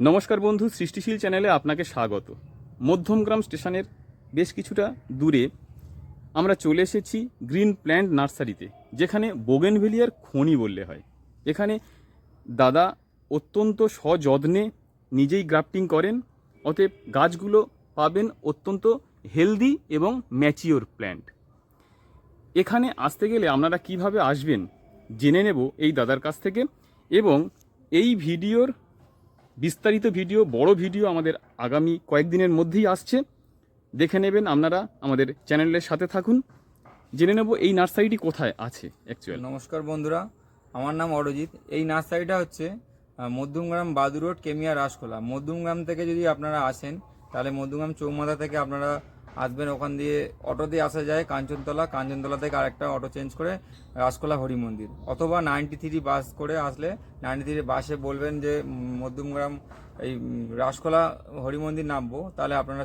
নমস্কার বন্ধু, সৃষ্টিশীল চ্যানেলে আপনাকে স্বাগত। মধ্যমগ্রাম স্টেশনের বেশ কিছুটা দূরে আমরা চলে এসেছি গ্রিন প্ল্যান্ট নার্সারিতে, যেখানে বোগেনভেলিয়ার খনি বললে হয়। এখানে দাদা অত্যন্ত সযত্নে নিজেই গ্রাফটিং করেন, অতএব গাছগুলো পাবেন অত্যন্ত হেলদি এবং ম্যাচিওর প্ল্যান্ট। এখানে আসতে গেলে আপনারা কিভাবে আসবেন জেনে নেব এই দাদার কাছ থেকে, এবং এই ভিডিওর বিস্তারিত ভিডিও, বড় ভিডিও আমাদের আগামী কয়েকদিনের মধ্যেই আসছে। দেখে নেবেন আপনারা, আমাদের চ্যানেলের সাথে থাকুন। জেনে নেব এই নার্সারিটি কোথায় আছে অ্যাকচুয়ালি। নমস্কার বন্ধুরা, আমার নাম অরজিৎ। এই নার্সারিটা হচ্ছে মধ্যমগ্রাম বাদু রোড, কেমিয়া, রাসকোলা। মধ্যমগ্রাম থেকে যদি আপনারা আসেন তাহলে মধ্যমগ্রাম চৌমাথা থেকে আপনারা আসবেন, ওখান দিয়ে অটো দিয়ে আসা যায় কাঞ্চনতলা থেকে আরেকটা অটো চেঞ্জ করে রাসকোলা হরি মন্দির, অথবা 93 বাস করে আসলে 93 বাসে বলবেন যে মধ্যমগ্রাম এই রাসকোলা হরি মন্দির নামবো, তাহলে আপনারা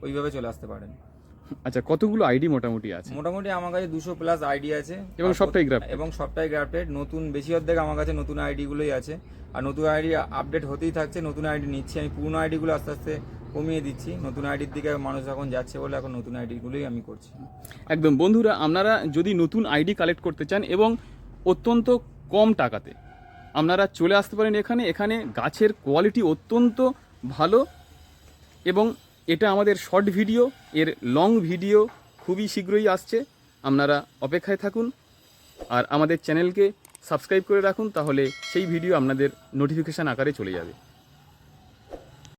ওইভাবে চলে আসতে পারেন। আচ্ছা, কতগুলো আইডি মোটামুটি আছে? মোটামুটি আমার কাছে 200+ আইডি আছে এবং সবটাই গ্রাফটেড। নতুন বেশি অর্ধেক আমার কাছে নতুন আইডিগুলোই আছে, আর নতুন আইডি আপডেট হতেই থাকছে। নতুন আইডি নিচ্ছি আমি, পুরনো আইডিগুলো আস্তে আস্তে কমিয়ে দিচ্ছি। নতুন আইডির দিকে মানুষ এখন যাচ্ছে বলে এখন নতুন আইডিগুলোই আমি করছি। একদম বন্ধুরা, আপনারা যদি নতুন আইডি কালেক্ট করতে চান এবং অত্যন্ত কম টাকাতে, আপনারা চলে আসতে পারেন এখানে গাছের কোয়ালিটি অত্যন্ত ভালো। এবং এটা আমাদের শর্ট ভিডিও, এর লং ভিডিও খুবই শীঘ্রই আসছে। আপনারা অপেক্ষায় থাকুন আর আমাদের চ্যানেলকে সাবস্ক্রাইব করে রাখুন, তাহলে সেই ভিডিও আপনাদের নোটিফিকেশান আকারে চলে যাবে।